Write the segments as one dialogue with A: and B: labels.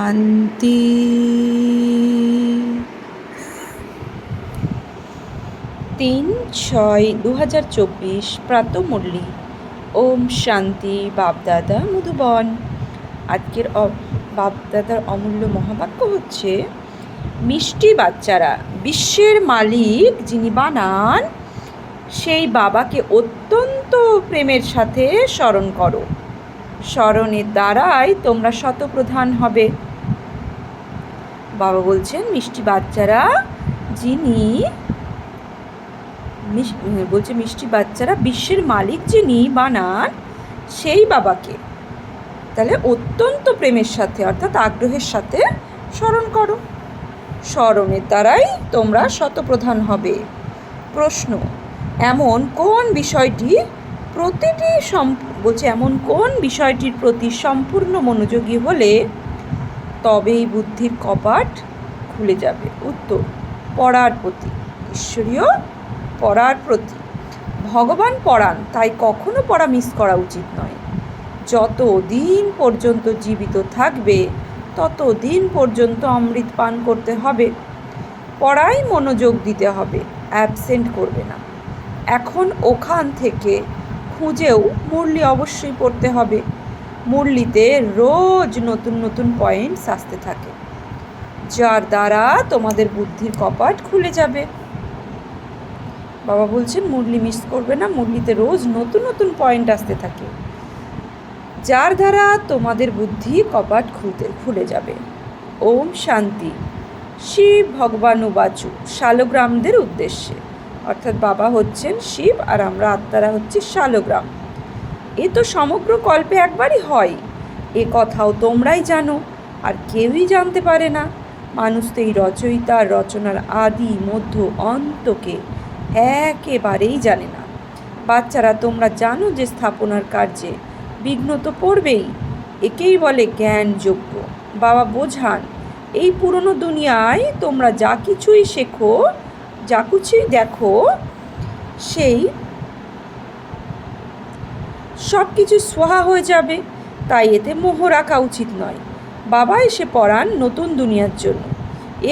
A: শান্তি। 3/6/2024 প্রাতঃমুরলি। ওম শান্তি। বাপদাদা মধুবন। আজকের বাপদাদার অমূল্য মহাবাক্য হচ্ছে, মিষ্টি বাচ্চারা, বিশ্বের মালিক যিনি বানান সেই বাবাকে অত্যন্ত প্রেমের সাথে স্মরণ করো। স্মরণের দ্বারাই তোমরা শতপ্রধান হবে। বাবা বলছেন, মিষ্টি বাচ্চারা মিষ্টি বাচ্চারা বিশ্বের মালিক যিনি বানান সেই বাবাকে তাহলে অত্যন্ত প্রেমের সাথে অর্থাৎ আগ্রহের সাথে স্মরণ করো। স্মরণের দ্বারাই তোমরা শতপ্রধান হবে। প্রশ্ন, এমন কোন বিষয়টির প্রতি সম্পূর্ণ মনোযোগী হলে তবেই বুদ্ধির কপাট খুলে যাবে? উত্তর, পড়ার প্রতি, ঈশ্বরীয় পড়ার প্রতি। ভগবান পড়ান, তাই কখনো পড়া মিস করা উচিত নয়। যত দিন পর্যন্ত জীবিত থাকবে তত দিন পর্যন্ত অমৃত পান করতে হবে। পড়ায় মনোযোগ দিতে হবে, অ্যাবসেন্ট করবে না। এখন ওখান থেকে খুঁজেও মুরলি অবশ্যই পড়তে হবে। মুরলিতে রোজ নতুন নতুন পয়েন্টস আসতে থাকে, যার দ্বারা তোমাদের বুদ্ধির কপাট খুলে যাবে। বাবা বলছেন মুরলি মিস করবে না, মুরলিতে রোজ নতুন নতুন পয়েন্ট আসতে থাকে, যার দ্বারা তোমাদের বুদ্ধি কপাট খুলে যাবে। ওম শান্তি। শিব ভগবানুবাচু, শালগ্রামদের উদ্দেশ্যে, অর্থাৎ বাবা হচ্ছেন শিব আর আমরা আত্মারা হচ্ছে শালগ্রাম। এ তো সমগ্র কল্পে একবারই হয়, এ কথাও তোমরাই জানো, আর কেউই জানতে পারে না। মানুষ তো এই রচয়িতার রচনার আদি মধ্য অন্তকে একেবারেই জানে না। বাচ্চারা, তোমরা জানো যে স্থাপনার কার্যে বিঘ্ন তো পড়বেই, একেই বলে জ্ঞানযোগ্য। বাবা বোঝান, এই পুরনো দুনিয়ায় তোমরা যা কিছুই শেখো, যা কিছুই দেখো, সেই সব কিছু সোহা হয়ে যাবে, তাই এতে মোহ রাখা উচিত নয়। বাবা এসে পড়ান নতুন দুনিয়ার জন্য।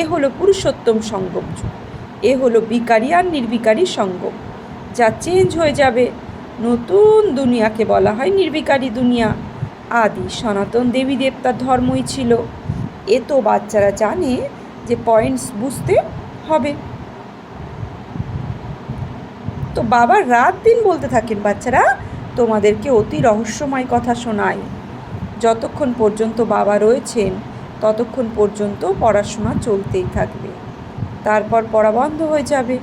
A: এ হলো পুরুষোত্তম সঙ্গম যুগ, এ হলো বিকারী আর নির্বিকারী সঙ্গম, যা চেঞ্জ হয়ে যাবে। নতুন দুনিয়াকে বলা হয় নির্বিকারী দুনিয়া। আদি সনাতন দেবী দেবতার ধর্মই ছিল। এ তো বাচ্চারা জানে যে পয়েন্টস বুঝতে হবে। তো বাবা রাত দিন বলতে থাকেন, বাচ্চারা তোমাদেরকে অতি রহস্যময় কথা শোনায়। যতক্ষণ পর্যন্ত বাবা রয়েছেন ততক্ষণ পর্যন্ত পড়াশোনা চলতেই থাকবে, তারপর পড়া বন্ধ হয়ে যাবে।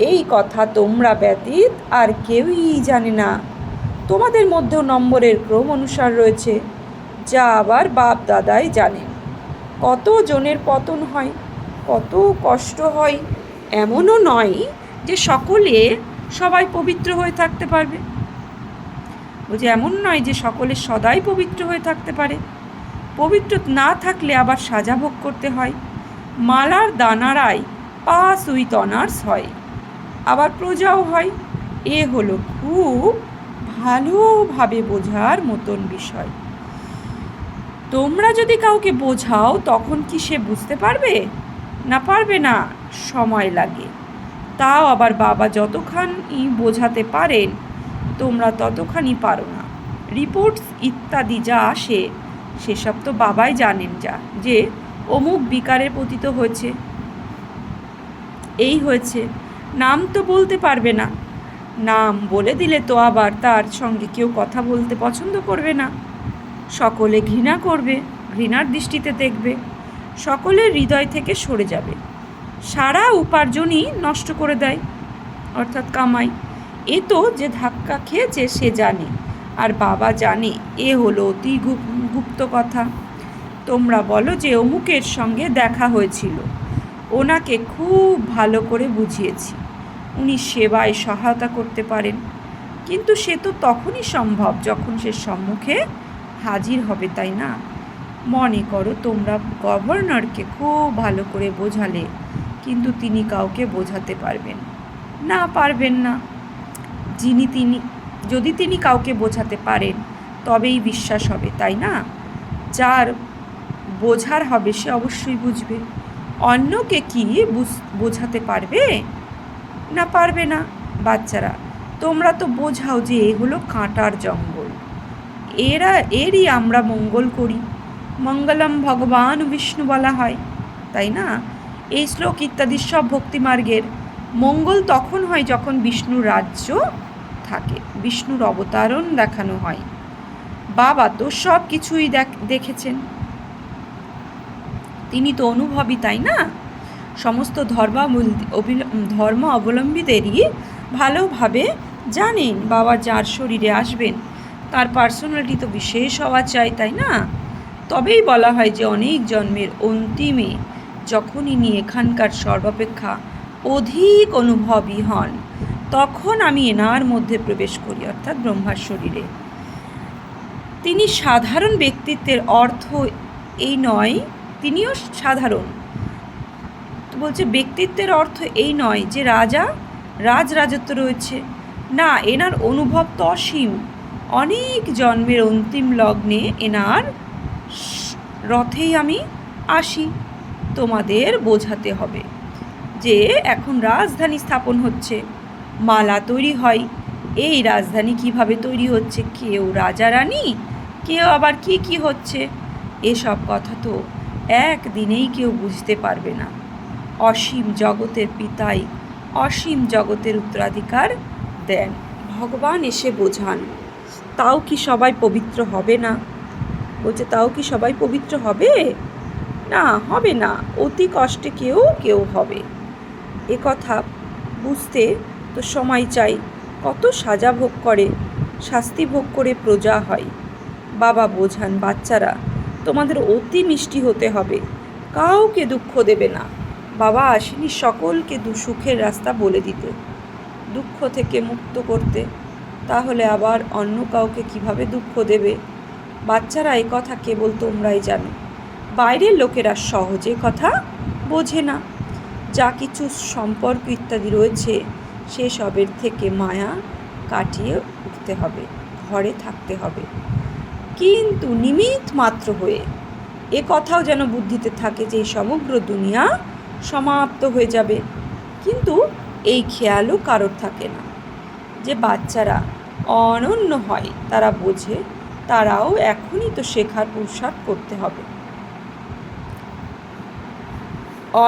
A: এই কথা তোমরা ব্যতীত আর কেউই জানে না। তোমাদের মধ্যেও নম্বরের ক্রম অনুসার রয়েছে, যা আবার বাপ দাদাই জানেন। কত জনের পতন হয়, কত কষ্ট হয়। এমনও নয় যে সবাই পবিত্র হয়ে থাকতে পারবে, এমন নয় যে সকলে সদাই পবিত্র হয়ে থাকতে পারে। পবিত্র না থাকলে আবার সাজা ভোগ করতে হয়। মালার দানারাই পাস উইথ অনার্স হয়, আবার প্রজাও হয়। এ হলো খুব ভালোভাবে বোঝার মতন বিষয়। তোমরা যদি কাউকে বোঝাও তখন কি সে বুঝতে পারবে? না, পারবে না, সময় লাগে। তাও আবার বাবা যতখানি বোঝাতে পারেন তোমরা ততখানি পারো না। রিপোর্টস ইত্যাদি যা আসে সেসব তো বাবাই জানেন, যে অমুক বিকারে পতিত হয়েছে, এই হয়েছে। নাম তো বলতে পারবে না, নাম বলে দিলে তো আবার তার সঙ্গে কেউ কথা বলতে পছন্দ করবে না। সকলে ঘৃণা করবে, ঘৃণার দৃষ্টিতে দেখবে, সকলের হৃদয় থেকে সরে যাবে। সারা উপার্জনই নষ্ট করে দেয়, অর্থাৎ কামাই। এ তো যে ধাক্কা খেয়েছে সে জানে, আর বাবা জানে। এ হলো অতি গুপ্ত কথা। তোমরা বলো যে অমুকের সঙ্গে দেখা হয়েছিল, ওনাকে খুব ভালো করে বুঝিয়েছি, উনি সেবায় সহায়তা করতে পারেন। কিন্তু সে তো তখনই সম্ভব যখন সে সম্মুখে হাজির হবে, তাই না? মনে করো তোমরা গভর্নরকে খুব ভালো করে বোঝালে, কিন্তু তিনি কাউকে বোঝাতে পারবেন না। যদি তিনি কাউকে বোঝাতে পারেন তবেই বিশ্বাস হবে, তাই না? যার বোঝার হবে সে অবশ্যই বুঝবে। অন্যকে কি বোঝাতে পারবে? না, পারবে না। বাচ্চারা, তোমরা তো বোঝাও যে এ হলো কাঁটার জঙ্গল, এরই আমরা মঙ্গল করি। মঙ্গলম ভগবান বিষ্ণু বলা হয়, তাই না? এই শ্লোক ইত্যাদি সব ভক্তিমার্গের। মঙ্গল তখন হয় যখন বিষ্ণুর রাজ্য থাকে, বিষ্ণুর অবতারণ দেখানো হয়। বাবা তো সব কিছুই দেখেছেন, তিনি তো অনুভবী, তাই না? সমস্ত ধর্ম অবলম্বীদেরই ভালোভাবে জানেন বাবা যার শরীরে আসবেন তার পার্সোনালিটি তো বিশেষ হওয়া চাই, তাই না? তবেই বলা হয় যে অনেক জন্মের অন্তিমে যখন ইনি এখানকার সর্বাপেক্ষা অধিক অনুভবী হন, তখন আমি এনার মধ্যে প্রবেশ করি, অর্থাৎ ব্রহ্মার শরীরে। তিনি সাধারণ ব্যক্তিত্বের অর্থ এই নয়, তিনিও সাধারণ। তো বলছে ব্যক্তিত্বের অর্থ এই নয় যে রাজত্ব রয়েছে, না, এনার অনুভব তো অসীম। অনেক জন্মের অন্তিম লগ্নে এনার রথেই আমি আসি। তোমাদের বোঝাতে হবে যে এখন রাজধানী স্থাপন হচ্ছে, মালা তৈরি হয়। এই রাজধানী কিভাবে তৈরি হচ্ছে, কেউ রাজা রানী, কেউ আবার কি হচ্ছে, এসব কথা তো একদিনেই কেউ বুঝতে পারবে না। অসীম জগতের পিতাই অসীম জগতের উত্তরাধিকার দেন, ভগবান এসে বোঝান। তাও কি সবাই পবিত্র হবে না? বলছে তাও কি সবাই পবিত্র হবে? না, হবে না। অতি কষ্টে কেউ হবে। এ কথা বুঝতে তো সময় চাই। কত সাজা ভোগ করে, শাস্তি ভোগ করে প্রজা হয়। বাবা বোঝান, বাচ্চারা তোমাদের অতি মিষ্টি হতে হবে, কাউকে দুঃখ দেবে না। বাবা আসেনি সকলকে সুখের রাস্তা বলে দিতে, দুঃখ থেকে মুক্ত করতে। তাহলে আবার অন্য কাউকে কিভাবে দুঃখ দেবে? বাচ্চারা এই কথা কেবল তোমরাই জানো, বাইরের লোকেরা সহজে কথা বোঝে না। যা কিছু সম্পর্ক ইত্যাদি রয়েছে সেসবের থেকে মায়া কাটিয়ে উঠতে হবে, ঘরে থাকতে হবে, কিন্তু নিমিত্ত মাত্র হয়ে। এ কথাও যেন বুদ্ধিতে থাকে যে এই সমগ্র দুনিয়া সমাপ্ত হয়ে যাবে, কিন্তু এই খেয়ালও কারোর থাকে না। যে বাচ্চারা অনন্য হয় তারা বোঝে, তারাও এখনই তো শেখার পুরুষার্থ করতে হবে।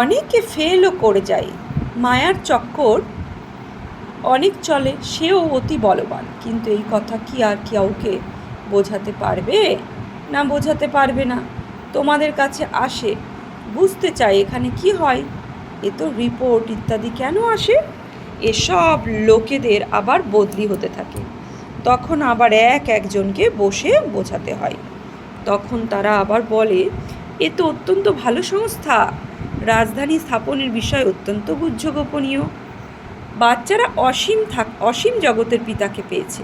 A: অনেকে ফেলও করে যায়, মায়ার চক্কর অনেক চলে, সেও অতি বলবান, কিন্তু এই কথা কি আর কাউকে বোঝাতে পারবে? না, বোঝাতে পারবে না। তোমাদের কাছে আসে, বুঝতে চাই এখানে কি হয়, এ তো রিপোর্ট ইত্যাদি কেন আসে? এসব লোকেদের আবার বদলি হতে থাকে, তখন আবার একজনকে বসে বোঝাতে হয়। তখন তারা আবার বলে, এ তো অত্যন্ত ভালো সংস্থা, রাজধানী স্থাপনের বিষয় অত্যন্ত গুহ্য গোপনীয়। বাচ্চারা অসীম জগতের পিতাকে পেয়েছে,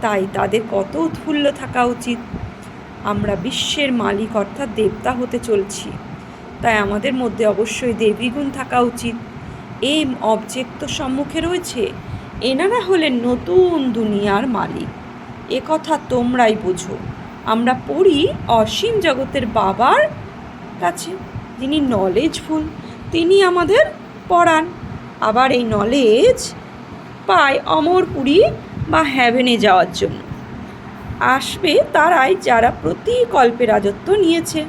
A: তাই তাদের কত উৎফুল্ল থাকা উচিত। আমরা বিশ্বের মালিক অর্থাৎ দেবতা হতে চলছি, তাই আমাদের মধ্যে অবশ্যই দেবী গুণ থাকা উচিত। এই অবজেক্ট তো সম্মুখে রয়েছে, এনারা হলেন নতুন দুনিয়ার মালিক। এ কথা তোমরাই বোঝো। আমরা পড়ি অসীম জগতের বাবার কাছে, যিনি নলেজফুল, তিনি আমাদের পড়ান। আবার এই নলেজ পায় অমরপুরী বা হ্যাভেনে যাওয়ার জন্য। আসবে তারাই যারা প্রতি কল্পে রাজত্ব নিয়েছে।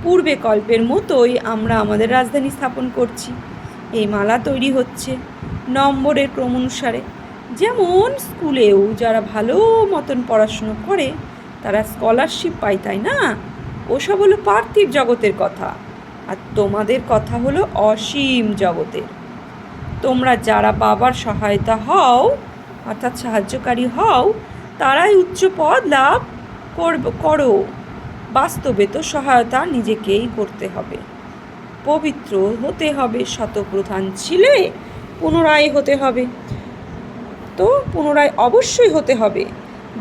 A: পূর্বে কল্পের মতোই আমরা আমাদের রাজধানী স্থাপন করছি। এই মালা তৈরি হচ্ছে নম্বরের ক্রম অনুসারে। যেমন স্কুলেও যারা ভালো মতন পড়াশুনো করে তারা স্কলারশিপ পায়, তাই না? ওসব হলো পার্থিব জগতের কথা, আর তোমাদের কথা হলো অসীম জগতের। তোমরা যারা বাবার সহায়তা হও অর্থাৎ সাহায্যকারী হও, তারাই উচ্চ পদ লাভ করো। বাস্তবে তো সহায়তা নিজেকেই করতে হবে, পবিত্র হতে হবে, শতপ্রধান ছিলে পুনরায় হতে হবে। তো পুনরায় অবশ্যই হতে হবে,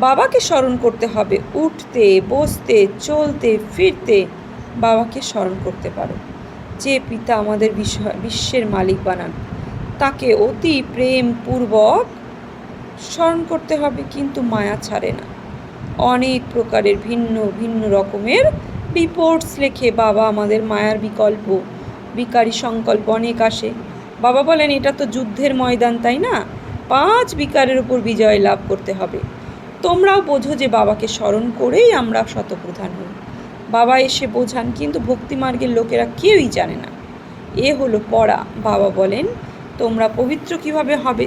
A: বাবাকে স্মরণ করতে হবে, উঠতে বসতে চলতে ফিরতে বাবাকে স্মরণ করতে পারো। যে পিতা আমাদের বিশ্বের মালিক বানান, তাকে অতি প্রেমপূর্বক স্মরণ করতে হবে, কিন্তু মায়া ছাড়ে না। অনেক প্রকারের ভিন্ন ভিন্ন রকমের রিপোর্টস লেখে বাবা আমাদের মায়ার বিকল্প, বিকারী সংকল্প অনেক আসে। বাবা বলেন এটা তো যুদ্ধের ময়দান, তাই না? 5 বিকারের উপর বিজয় লাভ করতে হবে। তোমরাও বোঝো যে বাবাকে স্মরণ করেই আমরা শতপ্রধান হই। বাবা এসে বোঝান, কিন্তু ভক্তিমার্গের লোকেরা কেউই জানে না। এ হলো পড়া। বাবা বলেন তোমরা পবিত্র কিভাবে হবে?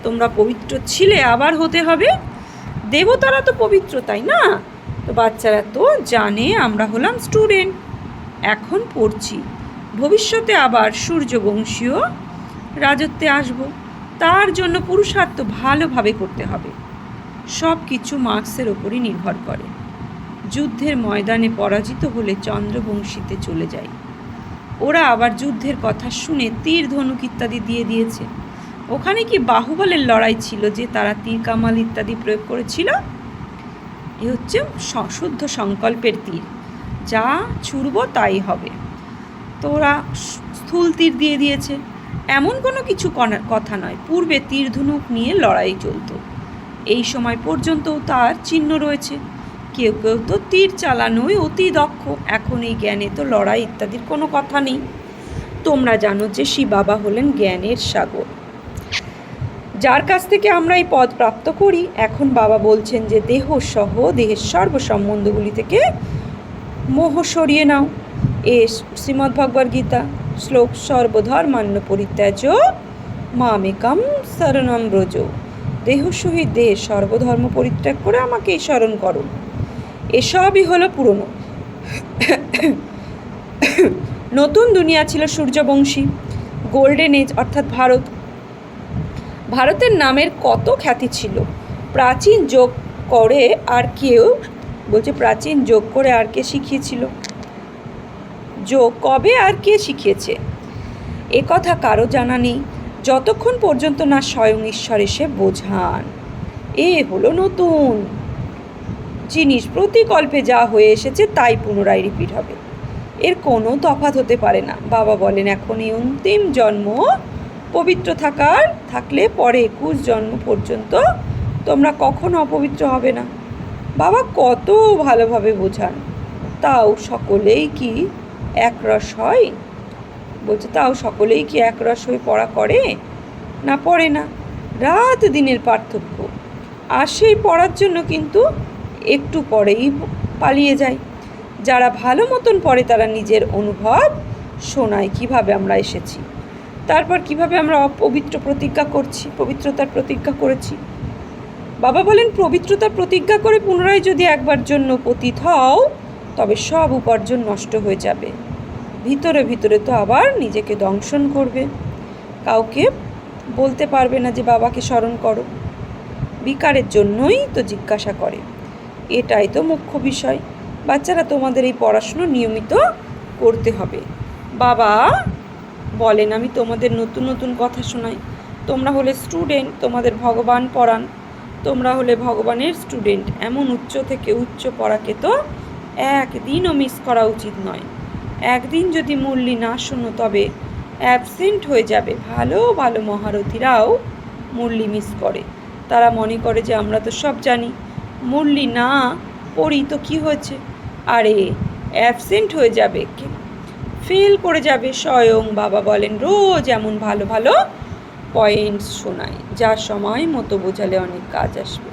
A: তোমরা পবিত্র ছিলে, আবার হতে হবে। দেবতারা তো পবিত্র, তাই না? তো বাচ্চারা তো জানে আমরা হলাম স্টুডেন্ট, এখন পড়ছি, ভবিষ্যতে আবার সূর্যবংশীয় রাজত্বে আসব। তার জন্য পুরুষার্থ ভালোভাবে করতে হবে। সব কিছু মার্কসের ওপরই নির্ভর করে। যুদ্ধের ময়দানে পরাজিত হলে চন্দ্রবংশীতে চলে যায়। ওরা আবার যুদ্ধের কথা শুনে তীর ধনুক ইত্যাদি দিয়ে দিয়েছে। ওখানে কি বাহুবলের লড়াই ছিল যে তারা তীর কামাল ইত্যাদি প্রয়োগ করেছিল? এ হচ্ছে শুদ্ধ সংকল্পের তীর, যা ছুড়ব তাই হবে। তো ওরা স্থূল তীর দিয়ে দিয়েছে, এমন কোনো কিছু কথা নয়। পূর্বে তীর ধনুক নিয়ে লড়াই চলত, এই সময় পর্যন্তও তার চিহ্ন রয়েছে। কেউ কেউ তো তীর চালানোই অতি দক্ষ। এখন এই জ্ঞানে তো লড়াই ইত্যাদির কোনো কথা নেই। তোমরা জানো যে শিব বাবা হলেন জ্ঞানের সাগর, যার কাছ থেকে আমরা এই পদ প্রাপ্ত করি। এখন বাবা বলছেন যে দেহ সহ দেহের সর্ব সম্বন্ধগুলি থেকে মোহ সরিয়ে নাও। এ শ্রীমদ্ভগবদ্ গীতা শ্লোক, সর্বধর্মান্য পরিত্যাজ মামেকম শরণম ব্রজ। দেহ সহিত দেহের সর্বধর্ম পরিত্যাগ করে আমাকেই স্মরণ করো। এসবই হলো পুরনো। নতুন দুনিয়া ছিল সূর্যবংশী, গোল্ডেন এজ অর্থাৎ ভারত। ভারতের নামের কত খ্যাতি ছিল। প্রাচীন যোগ করে আর কেউ বলছে, প্রাচীন যোগ করে আর কে শিখিয়েছিল? যোগ কবে আর কে শিখিয়েছে এ কথা কারো জানা নেই, যতক্ষণ পর্যন্ত না স্বয়ং ঈশ্বর এসে বোঝান। এ হলো নতুন জিনিস। প্রতিকল্পে যা হয়ে এসেছে তাই পুনরায় রিপিট হবে, এর কোনো তফাৎ হতে পারে না। বাবা বলেন এখন এই অন্তিম জন্ম পবিত্র থাকলে পরে 21 জন্ম পর্যন্ত তোমরা কখনো অপবিত্র হবে না। বাবা কত ভালোভাবে বোঝান। তাও সকলেই কি একরস হয়? বলছে তাও সকলেই কি একরস হয়ে পড়া করে? না, পড়ে না। রাত দিনের পার্থক্য। আর সেই পড়ার জন্য কিন্তু একটু পরেই পালিয়ে যায়। যারা ভালো মতন পড়ে তারা নিজের অনুভব শোনায়, কিভাবে আমরা এসেছি, তারপর কিভাবে আমরা অপবিত্র প্রতিজ্ঞা করছি, পবিত্রতার প্রতিজ্ঞা করেছি। বাবা বলেন পবিত্রতার প্রতিজ্ঞা করে পুনরায় যদি একবার জন্য পতিত হও, তবে সব উপার্জন নষ্ট হয়ে যাবে। ভিতরে ভিতরে তো আবার নিজেকে দংশন করবে। কাউকে বলতে পারবে না যে বাবাকে স্মরণ করো। বিকারের জন্যই তো জিজ্ঞাসা করে, এটাই তো মুখ্য বিষয়। বাচ্চারা তোমাদের এই পড়াশুনো নিয়মিত করতে হবে। বাবা বলেন আমি তোমাদের নতুন নতুন কথা শোনাই। তোমরা হলে স্টুডেন্ট, তোমাদের ভগবান পড়ান, তোমরা হলে ভগবানের স্টুডেন্ট। এমন উচ্চ থেকে উচ্চ পড়াকে তো একদিনও মিস করা উচিত নয়। একদিন যদি মুরলি না শোনো তবে অ্যাবসেন্ট হয়ে যাবে। ভালো ভালো মহারথীরাও মুরলি মিস করে। তারা মনে করে যে আমরা তো সব জানি, মুরলি না পড়ি তো কী হয়েছে, আরে অ্যাবসেন্ট হয়ে যাবে, ফেল করে যাবে। স্বয়ং বাবা বলেন রোজ এমন ভালো ভালো পয়েন্টস শোনায়, যা সময় মতো বোঝালে অনেক কাজ আসবে।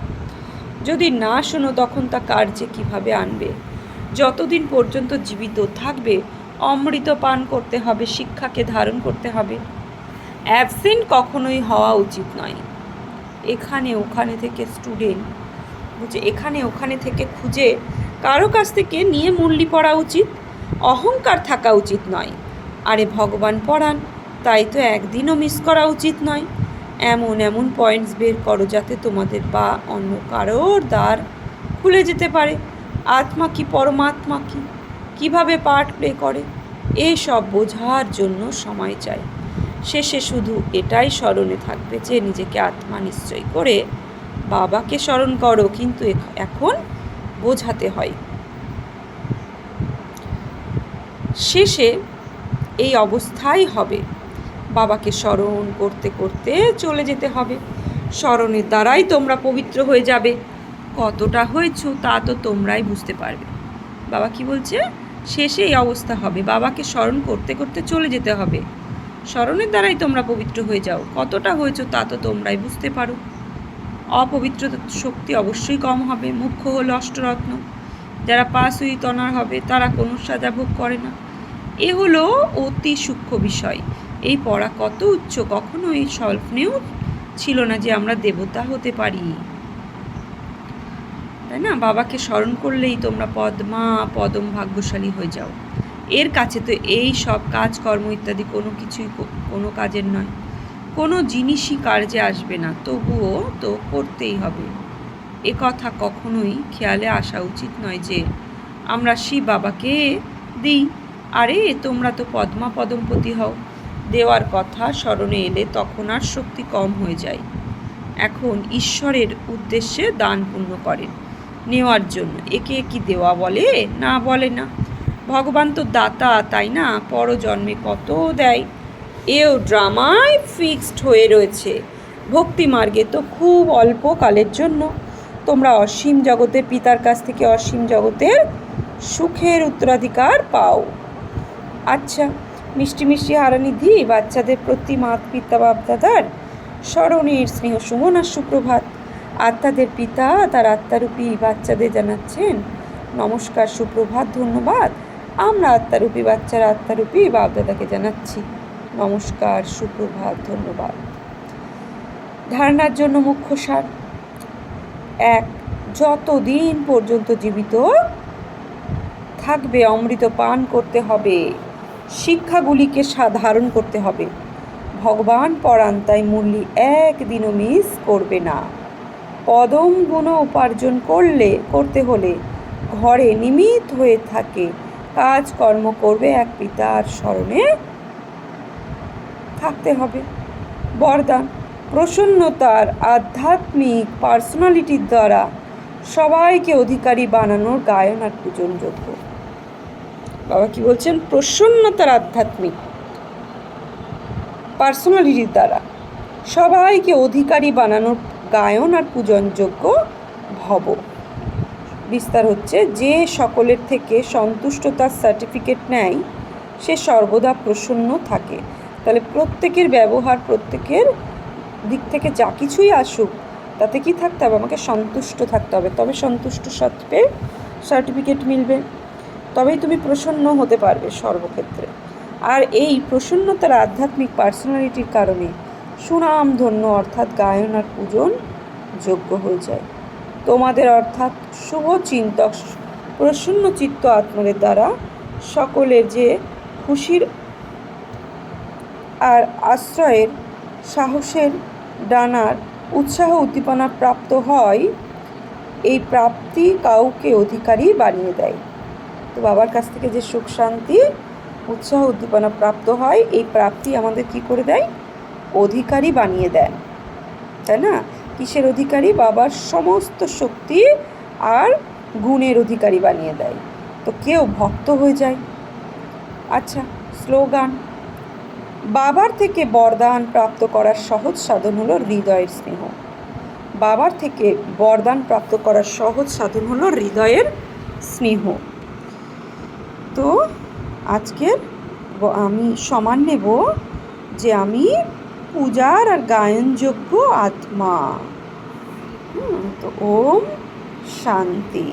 A: যদি না শোনো তখন তা কার্যে কীভাবে আনবে? যতদিন পর্যন্ত জীবিত থাকবে অমৃত পান করতে হবে, শিক্ষাকে ধারণ করতে হবে। অ্যাবসেন্ট কখনোই হওয়া উচিত নয়। এখানে ওখানে থেকে স্টুডেন্ট বুঝে এখানে ওখানে থেকে খুঁজে কারো কাছ থেকে নিয়ে মুরলি পড়া উচিত। অহংকার থাকা উচিত নয়। আরে ভগবান পড়ান, তাই তো একদিনও মিস করা উচিত নয়। এমন এমন পয়েন্টস বের করো যাতে তোমাদের বা অন্য কারোর দ্বার খুলে যেতে পারে। আত্মা কি, পরমাত্মা কি, কীভাবে পার্ট প্লে করে, এসব বোঝার জন্য সময় চাই। শেষে শুধু এটাই স্মরণে থাকবে যে নিজেকে আত্মা নিশ্চয় করে বাবাকে স্মরণ করো, কিন্তু এখন বোঝাতে হয়। শেষে এই অবস্থাই হবে। বাবাকে স্মরণ করতে করতে চলে যেতে হবে। স্মরণের দ্বারাই তোমরা পবিত্র হয়ে যাবে। কতটা হয়েছ তা তো তোমরাই বুঝতে পারবে। বাবা কি বলছে? শেষে এই অবস্থা হবে। বাবাকে স্মরণ করতে করতে চলে যেতে হবে। স্মরণের দ্বারাই তোমরা পবিত্র হয়ে যাও। কতটা হয়েছো তা তো তোমরাই বুঝতে পারো। অপবিত্র শক্তি অবশ্যই কম হবে। মুখ্য হলো অষ্টরত্ন। যারা পাস তনার হবে তারা কোনো সাজা ভোগ করে না। এ হলো অতি সূক্ষ্ম বিষয়। এই পড়া কত উচ্চ, কখনো এই স্বপ্নেও ছিল না যে আমরা দেবতা হতে পারি, তাই না? বাবাকে স্মরণ করলেই তোমরা পদম ভাগ্যশালী হয়ে যাও। এর কাছে তো এই সব কাজকর্ম ইত্যাদি কোনো কিছুই কোনো কাজের নয়, কোনো জিনিসই কার্যে আসবে না, তবুও তো করতেই হবে। এ কথা কখনোই খেয়ালে আসা উচিত নয় যে আমরা শিব বাবাকে দিই, আরে তোমরা তো পদমপতি হও। দেওয়ার কথা স্মরণে এলে তখন আর শক্তি কম হয়ে যায়। এখন ঈশ্বরের উদ্দেশ্যে দান পুণ্য করেন নেওয়ার জন্য। একে কি দেওয়া বলে? না, বলে না। ভগবান তো দাতা, তাই না? পরজন্মে কত দেয়, এও ড্রামায় ফিক্সড হয়ে রয়েছে। ভক্তি মার্গে তো খুব অল্প কালের জন্য। তোমরা অসীম জগতের পিতার কাছ থেকে অসীম জগতের সুখের উত্তরাধিকার পাও। আচ্ছা, মিষ্টি মিষ্টি হারানিধি বাচ্চাদের প্রতি পিতা বাপদাদার স্মরণের স্নেহ সুমন আর সুপ্রভাত। আত্মাদের পিতা তার আত্মারূপী বাচ্চাদের জানাচ্ছেন নমস্কার, সুপ্রভাত, ধন্যবাদ। আমরা আত্মারূপী বাচ্চারা আত্মারূপী বাপদাদাকে জানাচ্ছি নমস্কার, সুপ্রভাত, ধন্যবাদ। ধারণার জন্য মুখ্য সার: 1. যতদিন পর্যন্ত জীবিত থাকবে অমৃত পান করতে হবে, শিক্ষাগুলিকে ধারণ করতে হবে। ভগবান পরাণ, তাই মুরলি একদিনও মিস করবে না। পদম গুণ উপার্জন করতে হলে ঘরে নিমিত হয়ে থাকে কাজকর্ম করবে, এক পিতার স্মরণে থাকতে হবে। বরদান: প্রসন্নতার আধ্যাত্মিক পার্সোনালিটির দ্বারা সবাইকে অধিকারী বানানোর গায়ন আর পূজনযোগ্য। বাবা কি বলছেন? প্রসন্নতার আধ্যাত্মিক পার্সোনালিটির দ্বারা সবাইকে অধিকারী বানানোর গায়ন আর পূজনযোগ্য ভব। বিস্তার হচ্ছে, যে সকলের থেকে সন্তুষ্টতার সার্টিফিকেট নেয় সে সর্বদা প্রসন্ন থাকে। তাহলে প্রত্যেকের ব্যবহার, প্রত্যেকের দিক থেকে যা কিছুই আসুক তাতে কি থাকতে হবে? আমাকে সন্তুষ্ট থাকতে হবে, তবে সন্তুষ্ট সার্টিফিকেট মিলবে, তবেই তুমি প্রসন্ন হতে পারবে সর্বক্ষেত্রে। আর এই প্রসন্নতার আধ্যাত্মিক পার্সোনালিটির কারণে সুনাম ধন্য অর্থাৎ গায়ন আর পূজন যোগ্য হয়ে যায়। তোমাদের অর্থাৎ শুভ চিন্তক প্রসন্ন চিত্ত আত্মাদের দ্বারা সকলের যে খুশির আর আশ্রয়ের সাহসের ডানার উৎসাহ উদ্দীপনা প্রাপ্ত হয়, এই প্রাপ্তি কাউকে অধিকারী বানিয়ে দেয়। তো বাবার কাছ থেকে যে সুখ শান্তি উৎসাহ উদ্দীপনা প্রাপ্ত হয়, এই প্রাপ্তি আমাদের কি করে দেয়? অধিকারী বানিয়ে দেন, তাই না? কিসের অধিকারী? বাবার সমস্ত শক্তি আর গুণের অধিকারী বানিয়ে দেয়। তো কেউ ভক্ত হয়ে যায়। আচ্ছা, স্লোগান: বাবার থেকে বরদান প্রাপ্ত করার সহজ সাধন হলো হৃদয়ের স্নেহ। বাবার থেকে বরদান প্রাপ্ত করার সহজ সাধন হলো হৃদয়ের স্নেহ। তো আজকের আমি সমান নেব যে আমি পূজার আর গায়নযোগ্য আত্মা। তো ওম শান্তি।